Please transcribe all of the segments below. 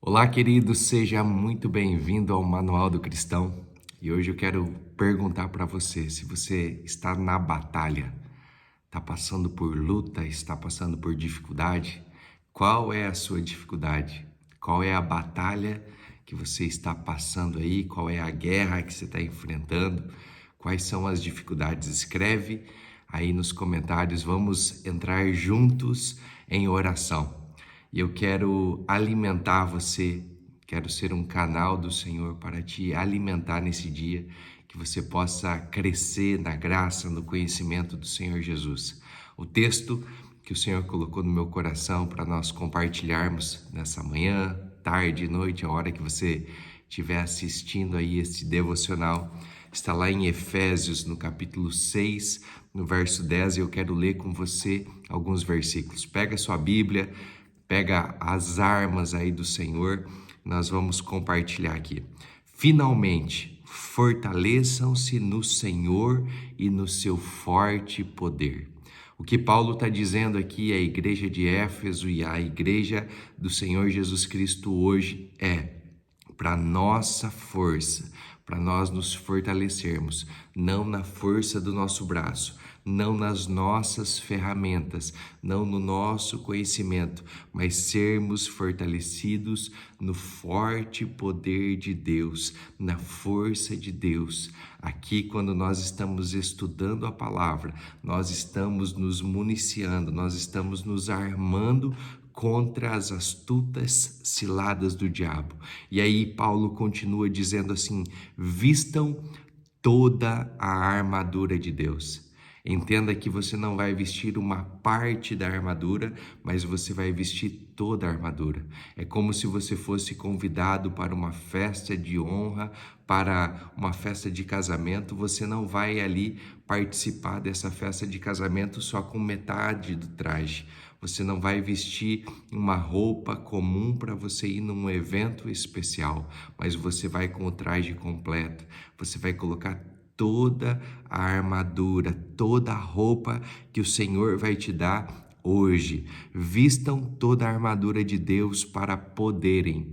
Olá, querido, seja muito bem-vindo ao Manual do Cristão. E hoje eu quero perguntar para você, se você está na batalha, está passando por luta, está passando por dificuldade, qual é a sua dificuldade? Qual é a batalha que você está passando aí? Qual é a guerra que você está enfrentando? Quais são as dificuldades? Escreve aí nos comentários, vamos entrar juntos em oração. E eu quero alimentar você, quero ser um canal do Senhor para te alimentar nesse dia, que você possa crescer na graça, no conhecimento do Senhor Jesus. O texto que o Senhor colocou no meu coração para nós compartilharmos nessa manhã, tarde, noite, a hora que você estiver assistindo aí esse devocional, está lá em Efésios, no capítulo 6, no verso 10, e eu quero ler com você alguns versículos. Pega a sua Bíblia, pega as armas aí do Senhor, nós vamos compartilhar aqui. Finalmente, fortaleçam-se no Senhor e no seu forte poder. O que Paulo está dizendo aqui à igreja de Éfeso e à igreja do Senhor Jesus Cristo hoje é: para nossa força, para nós nos fortalecermos, não na força do nosso braço, não nas nossas ferramentas, não no nosso conhecimento, mas sermos fortalecidos no forte poder de Deus, na força de Deus. Aqui, quando nós estamos estudando a palavra, nós estamos nos municiando, nós estamos nos armando contra as astutas ciladas do diabo. E aí Paulo continua dizendo assim: vistam toda a armadura de Deus. Entenda que você não vai vestir uma parte da armadura, mas você vai vestir toda a armadura. É como se você fosse convidado para uma festa de honra, para uma festa de casamento. Você não vai ali participar dessa festa de casamento só com metade do traje. Você não vai vestir uma roupa comum para você ir num evento especial, mas você vai com o traje completo. Você vai colocar toda a armadura, toda a roupa que o Senhor vai te dar hoje. Vistam toda a armadura de Deus para poderem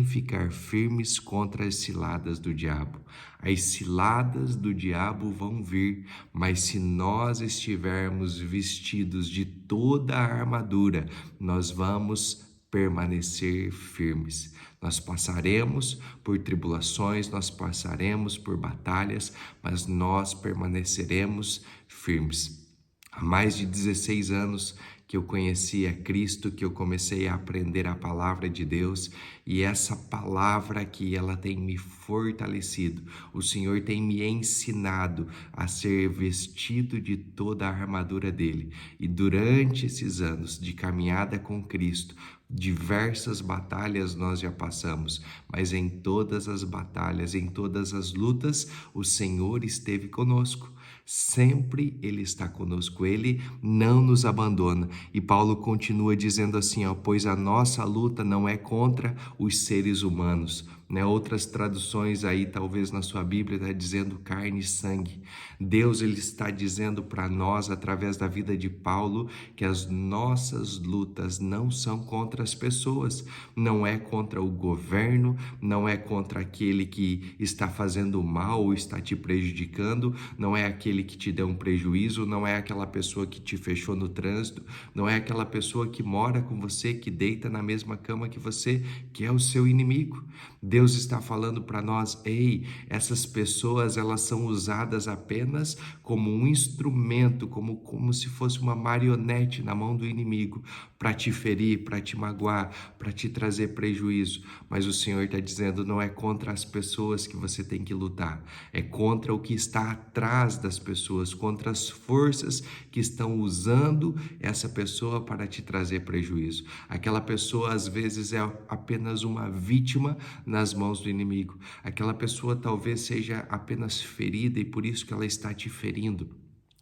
ficar firmes contra as ciladas do diabo. As ciladas do diabo vão vir, mas se nós estivermos vestidos de toda a armadura, nós vamos permanecer firmes. Nós passaremos por tribulações, nós passaremos por batalhas, mas nós permaneceremos firmes. Há mais de 16 anos que eu conheci a Cristo, que eu comecei a aprender a palavra de Deus, e essa palavra aqui, ela tem me fortalecido. O Senhor tem me ensinado a ser vestido de toda a armadura dele. E durante esses anos de caminhada com Cristo, diversas batalhas nós já passamos, mas em todas as batalhas, em todas as lutas, o Senhor esteve conosco. Sempre Ele está conosco, Ele não nos abandona. E Paulo continua dizendo assim, pois a nossa luta não é contra os seres humanos. Outras traduções aí, talvez na sua Bíblia, está dizendo carne e sangue. Deus, Ele está dizendo para nós, através da vida de Paulo, que as nossas lutas não são contra as pessoas, não é contra o governo, não é contra aquele que está fazendo mal ou está te prejudicando, não é aquele que te deu um prejuízo, não é aquela pessoa que te fechou no trânsito, não é aquela pessoa que mora com você, que deita na mesma cama que você, que é o seu inimigo. Deus está falando para nós, ei, essas pessoas, elas são usadas apenas como um instrumento, como se fosse uma marionete na mão do inimigo, para te ferir, para te magoar, para te trazer prejuízo. Mas o Senhor está dizendo, não é contra as pessoas que você tem que lutar, é contra o que está atrás das pessoas, contra as forças que estão usando essa pessoa para te trazer prejuízo. Aquela pessoa às vezes é apenas uma vítima nas mãos do inimigo. Aquela pessoa talvez seja apenas ferida e por isso que ela está te ferindo.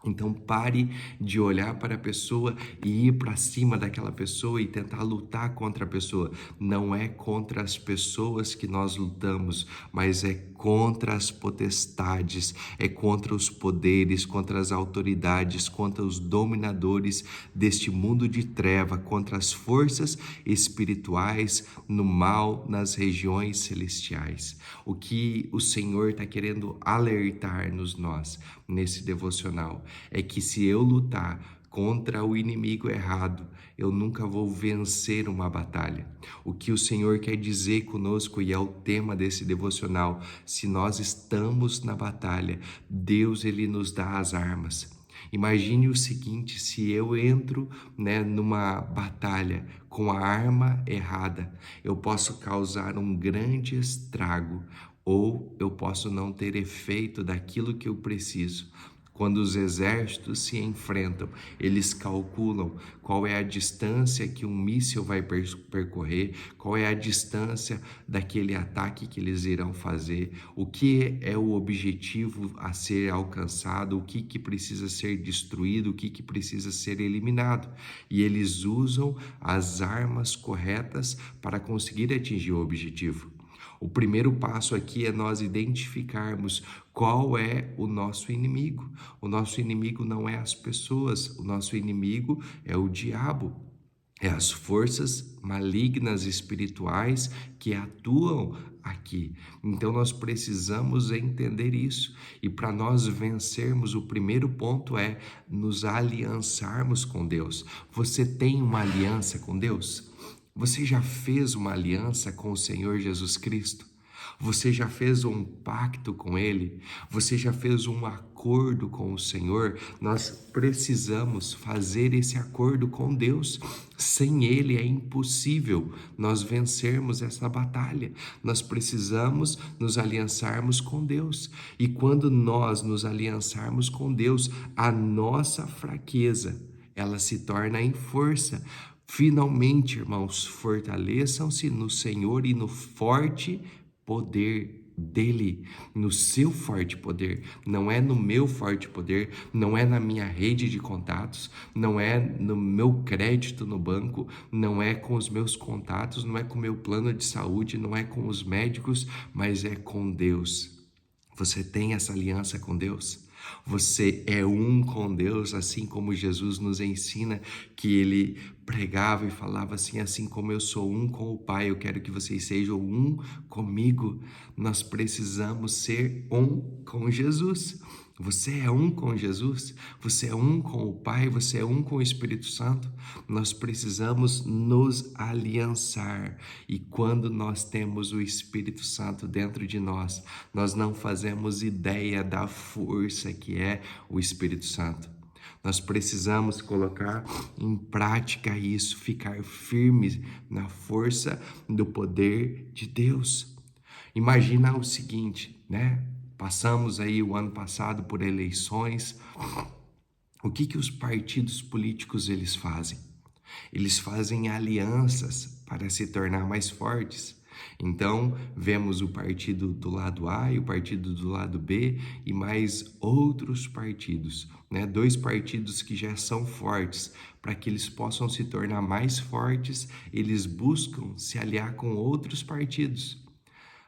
Então pare de olhar para a pessoa e ir para cima daquela pessoa e tentar lutar contra a pessoa. Não é contra as pessoas que nós lutamos, mas é contra as potestades, é contra os poderes, contra as autoridades, contra os dominadores deste mundo de treva, contra as forças espirituais no mal nas regiões celestiais. O que o Senhor está querendo alertar-nos nós nesse devocional é que se eu lutar contra o inimigo errado, eu nunca vou vencer uma batalha. O que o Senhor quer dizer conosco, e é o tema desse devocional, se nós estamos na batalha, Deus ele nos dá as armas. Imagine o seguinte, se eu entro, numa batalha com a arma errada, eu posso causar um grande estrago, ou eu posso não ter efeito daquilo que eu preciso. Quando os exércitos se enfrentam, eles calculam qual é a distância que um míssil vai percorrer, qual é a distância daquele ataque que eles irão fazer, o que é o objetivo a ser alcançado, o que precisa ser destruído, o que precisa ser eliminado. E eles usam as armas corretas para conseguir atingir o objetivo. O primeiro passo aqui é nós identificarmos qual é o nosso inimigo. O nosso inimigo não é as pessoas, o nosso inimigo é o diabo. É as forças malignas espirituais que atuam aqui. Então nós precisamos entender isso. E para nós vencermos, o primeiro ponto é nos aliançarmos com Deus. Você tem uma aliança com Deus? Você já fez uma aliança com o Senhor Jesus Cristo? Você já fez um pacto com Ele? Você já fez um acordo com o Senhor? Nós precisamos fazer esse acordo com Deus. Sem Ele é impossível nós vencermos essa batalha. Nós precisamos nos aliançarmos com Deus. E quando nós nos aliançarmos com Deus, a nossa fraqueza, ela se torna em força. Finalmente, irmãos, fortaleçam-se no Senhor e no forte poder dele, no seu forte poder. Não é no meu forte poder, não é na minha rede de contatos, não é no meu crédito no banco, não é com os meus contatos, não é com o meu plano de saúde, não é com os médicos, mas é com Deus. Você tem essa aliança com Deus? Você é um com Deus, assim como Jesus nos ensina, que ele pregava e falava assim como eu sou um com o Pai, eu quero que vocês sejam um comigo. Nós precisamos ser um com Jesus. Você é um com Jesus, você é um com o Pai, você é um com o Espírito Santo. Nós precisamos nos aliançar, e quando nós temos o Espírito Santo dentro de nós, nós não fazemos ideia da força que é o Espírito Santo. Nós precisamos colocar em prática isso, ficar firmes na força do poder de Deus. Imagina o seguinte, Passamos aí o ano passado por eleições. O que os partidos políticos eles fazem? Eles fazem alianças para se tornar mais fortes. Então, vemos o partido do lado A e o partido do lado B e mais outros partidos, 2 partidos que já são fortes. Para que eles possam se tornar mais fortes, eles buscam se aliar com outros partidos.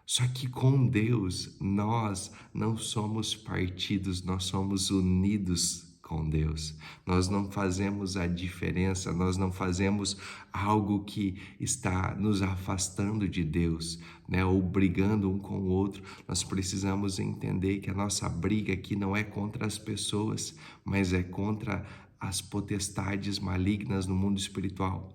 Só que com Deus, nós não somos partidos, nós somos unidos com Deus. Nós não fazemos a diferença, nós não fazemos algo que está nos afastando de Deus, ou brigando um com o outro. Nós precisamos entender que a nossa briga aqui não é contra as pessoas, mas é contra as potestades malignas no mundo espiritual.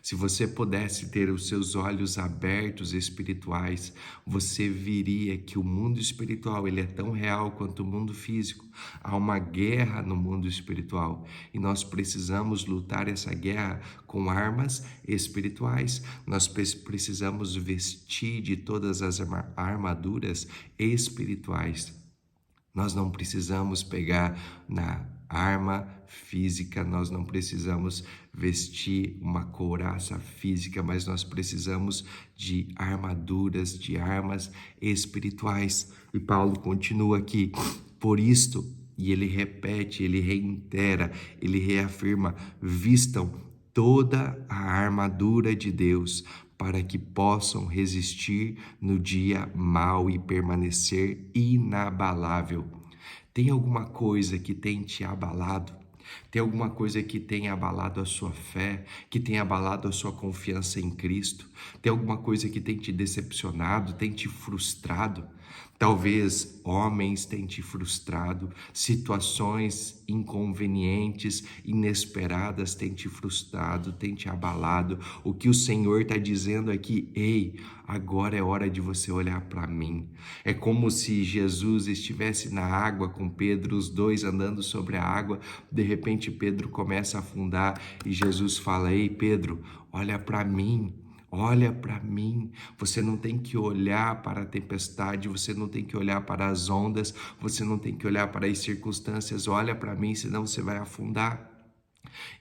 Se você pudesse ter os seus olhos abertos espirituais, você viria que o mundo espiritual ele é tão real quanto o mundo físico. Há uma guerra no mundo espiritual e nós precisamos lutar essa guerra com armas espirituais. Nós precisamos vestir de todas as armaduras espirituais. Nós não precisamos pegar na arma física, nós não precisamos vestir uma couraça física, mas nós precisamos de armaduras, de armas espirituais. E Paulo continua aqui, por isto, e ele repete, ele reitera, ele reafirma, vistam toda a armadura de Deus, para que possam resistir no dia mau e permanecer inabalável. Tem alguma coisa que tem te abalado? Tem alguma coisa que tem abalado a sua fé, que tem abalado a sua confiança em Cristo? Tem alguma coisa que tem te decepcionado, tem te frustrado? Talvez homens tenham te frustrado, situações inconvenientes, inesperadas têm te frustrado, têm te abalado. O que o Senhor está dizendo aqui, ei, agora é hora de você olhar para mim. É como se Jesus estivesse na água com Pedro, os dois andando sobre a água. De repente Pedro começa a afundar e Jesus fala, ei Pedro, olha para mim. Olha para mim, você não tem que olhar para a tempestade, você não tem que olhar para as ondas, você não tem que olhar para as circunstâncias, olha para mim, senão você vai afundar.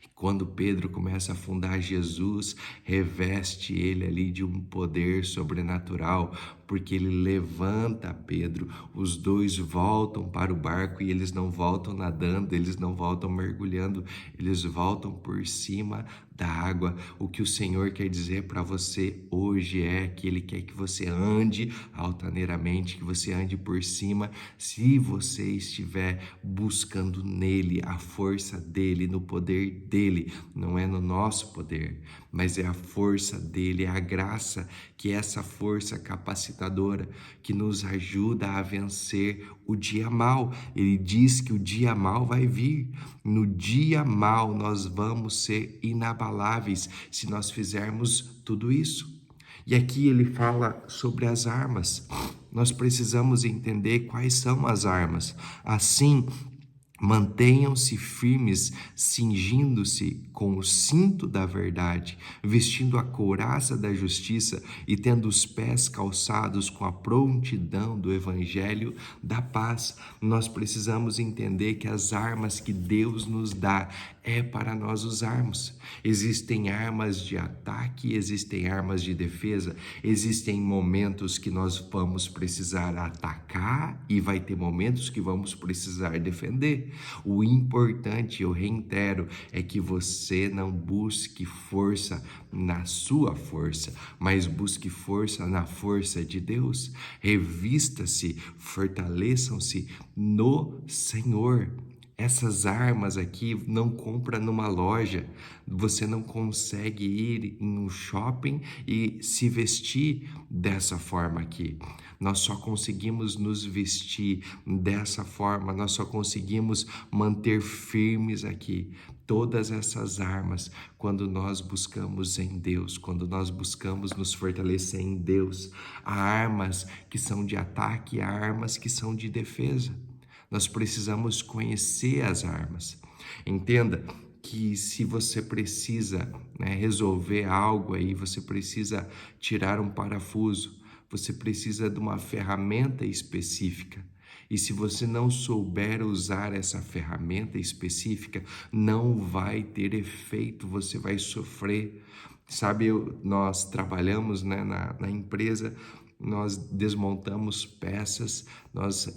E quando Pedro começa a afundar, Jesus reveste ele ali de um poder sobrenatural, porque ele levanta Pedro, os dois voltam para o barco e eles não voltam nadando, eles não voltam mergulhando, eles voltam por cima da água. O que o Senhor quer dizer para você hoje é que Ele quer que você ande altaneiramente, que você ande por cima, se você estiver buscando nele, a força dele, no poder dele. Não é no nosso poder, mas é a força dele, é a graça, que é essa força capacitadora que nos ajuda a vencer o dia mau. Ele diz que o dia mau vai vir. No dia mau nós vamos ser inabaláveis se nós fizermos tudo isso. E aqui ele fala sobre as armas. Nós precisamos entender quais são as armas. Assim, mantenham-se firmes, cingindo-se com o cinto da verdade, vestindo a couraça da justiça e tendo os pés calçados com a prontidão do evangelho da paz. Nós precisamos entender que as armas que Deus nos dá é para nós usarmos. Existem armas de ataque, existem armas de defesa, existem momentos que nós vamos precisar atacar e vai ter momentos que vamos precisar defender. O importante, eu reitero, é que você não busque força na sua força, mas busque força na força de Deus. Revista-se, fortaleçam-se no Senhor. Essas armas aqui não compra numa loja, você não consegue ir em um shopping e se vestir dessa forma aqui. Nós só conseguimos nos vestir dessa forma, nós só conseguimos manter firmes aqui todas essas armas quando nós buscamos em Deus, quando nós buscamos nos fortalecer em Deus. Há armas que são de ataque, há armas que são de defesa. Nós precisamos conhecer as armas. Entenda que se você precisa, resolver algo aí, você precisa tirar um parafuso, você precisa de uma ferramenta específica. E se você não souber usar essa ferramenta específica, não vai ter efeito, você vai sofrer. Sabe, nós trabalhamos, na empresa, nós desmontamos peças, nós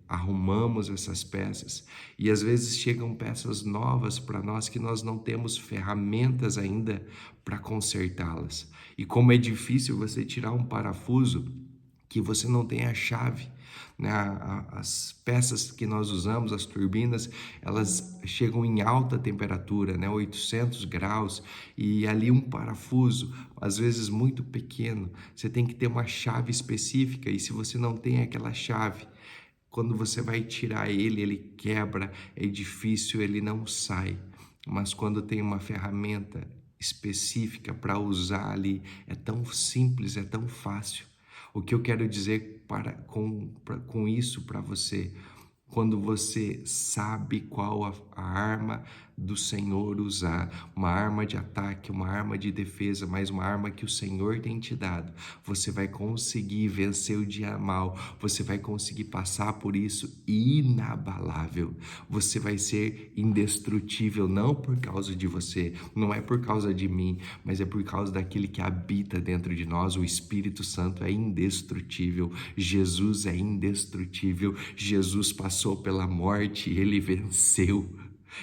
arrumamos essas peças e às vezes chegam peças novas para nós que nós não temos ferramentas ainda para consertá-las. E como é difícil você tirar um parafuso que você não tem a chave, né? As peças que nós usamos, as turbinas, elas chegam em alta temperatura, 800 graus, e ali um parafuso, às vezes muito pequeno, você tem que ter uma chave específica, e se você não tem aquela chave, quando você vai tirar ele quebra, é difícil, ele não sai. Mas quando tem uma ferramenta específica para usar ali, é tão simples, é tão fácil. O que eu quero dizer com isso para você? Quando você sabe qual a arma do Senhor usar, uma arma de ataque, uma arma de defesa, mas uma arma que o Senhor tem te dado, você vai conseguir vencer o dia mal, você vai conseguir passar por isso inabalável, você vai ser indestrutível, não por causa de você, não é por causa de mim, mas é por causa daquele que habita dentro de nós. O Espírito Santo é indestrutível, Jesus é indestrutível, Jesus passou pela morte, ele venceu.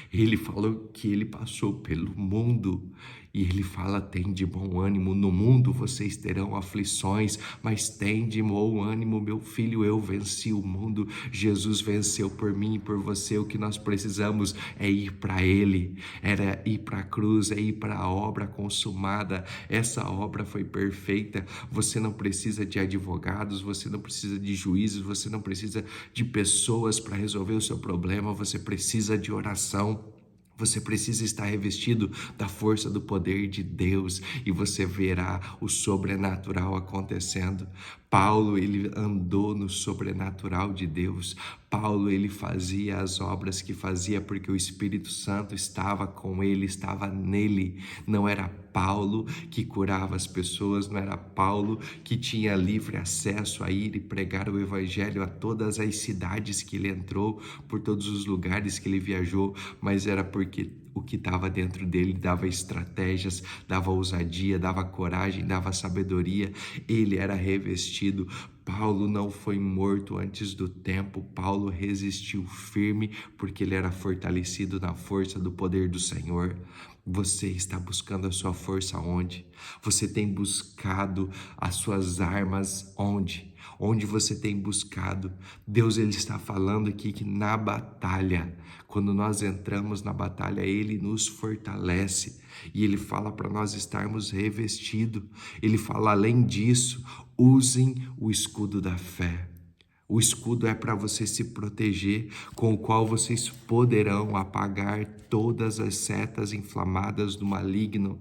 Ele falou que ele passou pelo mundo E ele fala: tem de bom ânimo, no mundo vocês terão aflições, mas tem de bom ânimo, meu filho, eu venci o mundo. Jesus venceu por mim e por você. O que nós precisamos é ir para ele, era ir para a cruz, é ir para a obra consumada. Essa obra foi perfeita. Você não precisa de advogados, você não precisa de juízes, você não precisa de pessoas para resolver o seu problema, você precisa de oração. Você precisa estar revestido da força do poder de Deus e você verá o sobrenatural acontecendo. Paulo, ele andou no sobrenatural de Deus. Paulo, ele fazia as obras que fazia porque o Espírito Santo estava com ele, estava nele. Não era Paulo que curava as pessoas, não era Paulo que tinha livre acesso a ir e pregar o evangelho a todas as cidades que ele entrou, por todos os lugares que ele viajou, mas era porque o que estava dentro dele dava estratégias, dava ousadia, dava coragem, dava sabedoria. Ele era revestido. Paulo não foi morto antes do tempo. Paulo resistiu firme porque ele era fortalecido na força do poder do Senhor. Você está buscando a sua força onde? Você tem buscado as suas armas onde? Onde você tem buscado? Deus, ele está falando aqui que na batalha, quando nós entramos na batalha, ele nos fortalece e ele fala para nós estarmos revestidos. Ele fala, além disso, usem o escudo da fé. O escudo é para você se proteger, com o qual vocês poderão apagar todas as setas inflamadas do maligno.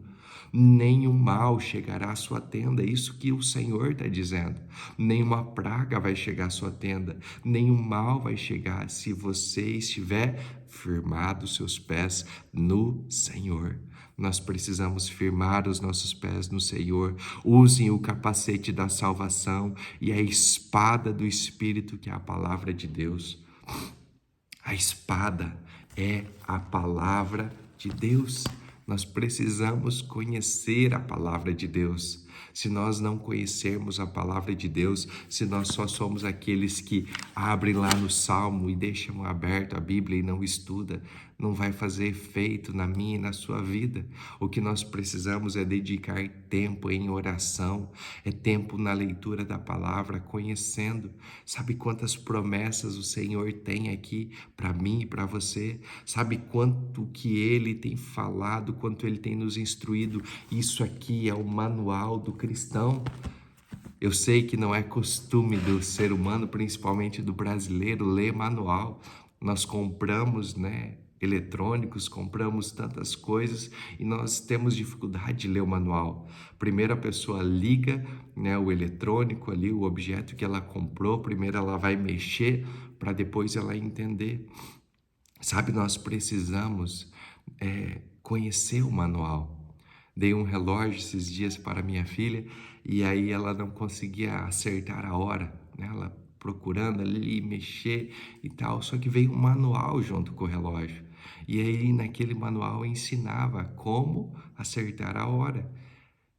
Nenhum mal chegará à sua tenda, isso que o Senhor está dizendo. Nenhuma praga vai chegar à sua tenda, nenhum mal vai chegar se você estiver firmado os seus pés no Senhor. Nós precisamos firmar os nossos pés no Senhor. Usem o capacete da salvação e a espada do Espírito, que é a palavra de Deus. A espada é a palavra de Deus. Nós precisamos conhecer a palavra de Deus. Se nós não conhecermos a palavra de Deus, se nós só somos aqueles que abrem lá no Salmo e deixam aberto a Bíblia e não estuda, não vai fazer efeito na minha e na sua vida. O que nós precisamos é dedicar tempo em oração, é tempo na leitura da palavra, conhecendo. Sabe quantas promessas o Senhor tem aqui para mim e para você? Sabe quanto que Ele tem falado, quanto Ele tem nos instruído? Isso aqui é o manual do cristão. Eu sei que não é costume do ser humano, principalmente do brasileiro, ler manual. Nós compramos, eletrônicos, compramos tantas coisas e nós temos dificuldade de ler o manual. Primeiro a pessoa liga, o eletrônico ali, o objeto que ela comprou, primeiro ela vai mexer para depois ela entender. Sabe, nós precisamos conhecer o manual. Dei um relógio esses dias para minha filha e aí ela não conseguia acertar a hora, ela procurando ali, mexer e tal, só que veio um manual junto com o relógio. E aí naquele manual ensinava como acertar a hora.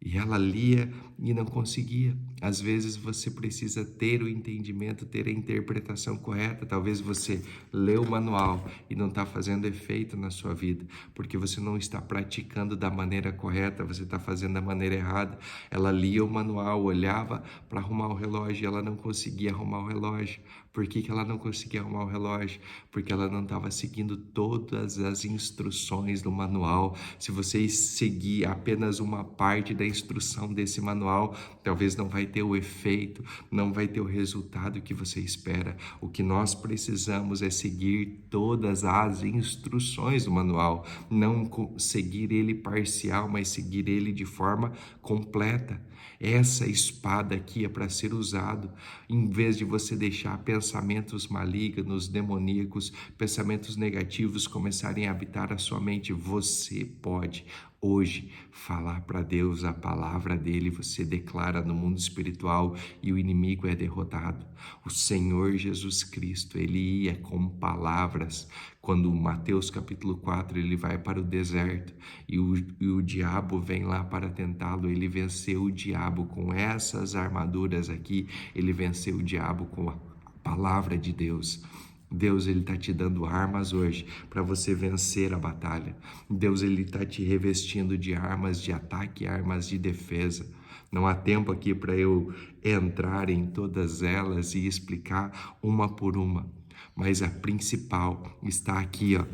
E ela lia e não conseguia. Às vezes você precisa ter o entendimento, ter a interpretação correta. Talvez você leu o manual e não está fazendo efeito na sua vida, porque você não está praticando da maneira correta, você está fazendo da maneira errada. Ela lia o manual, olhava para arrumar o relógio e ela não conseguia arrumar o relógio. Por que ela não conseguia arrumar o relógio? Porque ela não estava seguindo todas as instruções do manual. Se você seguir apenas uma parte da instrução desse manual, talvez não vai ter o efeito, não vai ter o resultado que você espera. O que nós precisamos é seguir todas as instruções do manual, não seguir ele parcial, mas seguir ele de forma completa. Essa espada aqui é para ser usado, em vez de você deixar pensamentos malignos, demoníacos, pensamentos negativos começarem a habitar a sua mente. Você pode hoje falar para Deus a palavra dele, você declara no mundo espiritual e o inimigo é derrotado. O Senhor Jesus Cristo, ele ia com palavras. Quando Mateus capítulo 4, ele vai para o deserto e o diabo vem lá para tentá-lo, ele venceu o diabo com essas armaduras aqui, ele venceu o diabo com a palavra de Deus. Deus, Ele está te dando armas hoje para você vencer a batalha. Deus, Ele está te revestindo de armas de ataque, armas de defesa. Não há tempo aqui para eu entrar em todas elas e explicar uma por uma, mas a principal está aqui, ó.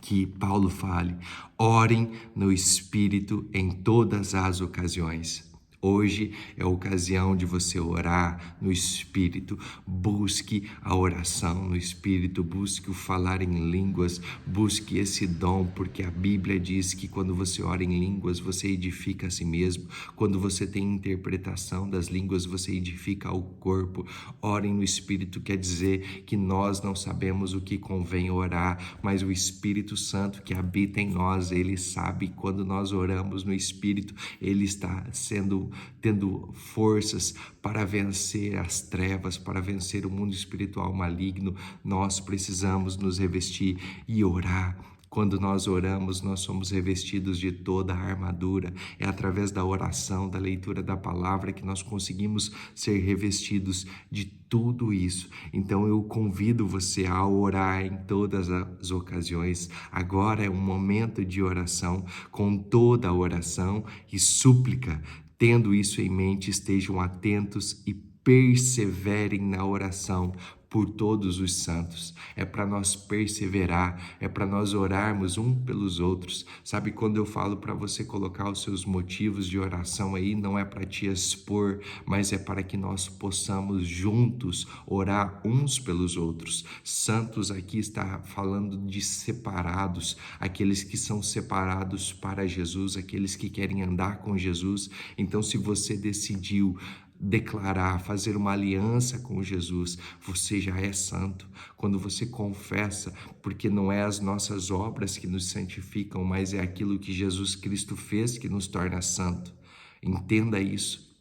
Que Paulo fale: orem no Espírito em todas as ocasiões. Hoje é a ocasião de você orar no Espírito. Busque a oração no Espírito, busque o falar em línguas, busque esse dom, porque a Bíblia diz que quando você ora em línguas, você edifica a si mesmo. Quando você tem interpretação das línguas, você edifica o corpo. Orem no Espírito quer dizer que nós não sabemos o que convém orar, mas o Espírito Santo que habita em nós, ele sabe. Quando nós oramos no Espírito, ele está tendo forças para vencer as trevas, para vencer o mundo espiritual maligno. Nós precisamos nos revestir e orar. Quando nós oramos, nós somos revestidos de toda a armadura. É através da oração, da leitura da palavra que nós conseguimos ser revestidos de tudo isso. Então eu convido você a orar em todas as ocasiões. Agora é um momento de oração, com toda a oração e súplica. Tendo isso em mente, estejam atentos e perseverem na oração por todos os santos. É para nós perseverar, é para nós orarmos um pelos outros. Sabe, quando eu falo para você colocar os seus motivos de oração aí, não é para te expor, mas é para que nós possamos juntos orar uns pelos outros. Santos aqui está falando de separados, aqueles que são separados para Jesus, aqueles que querem andar com Jesus. Então, se você decidiu declarar, fazer uma aliança com Jesus, você já é santo. Quando você confessa, porque não é as nossas obras que nos santificam, mas é aquilo que Jesus Cristo fez que nos torna santo. Entenda isso.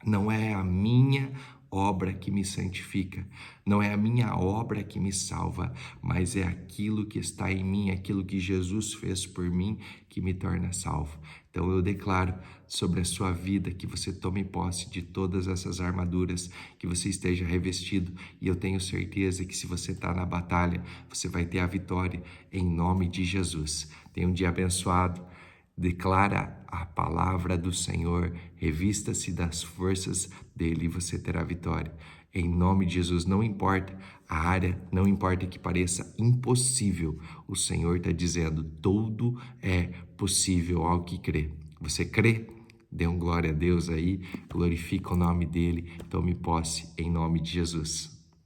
Não é a minha obra que me santifica, não é a minha obra que me salva, mas é aquilo que está em mim, aquilo que Jesus fez por mim que me torna salvo. Então eu declaro sobre a sua vida que você tome posse de todas essas armaduras, que você esteja revestido, e eu tenho certeza que se você está na batalha, você vai ter a vitória em nome de Jesus. Tenha um dia abençoado. Declara a palavra do Senhor, revista-se das forças dele e você terá vitória. Em nome de Jesus, não importa a área, não importa que pareça impossível, o Senhor está dizendo, tudo é possível ao que crê. Você crê? Dê um glória a Deus aí, glorifica o nome dele, tome posse em nome de Jesus.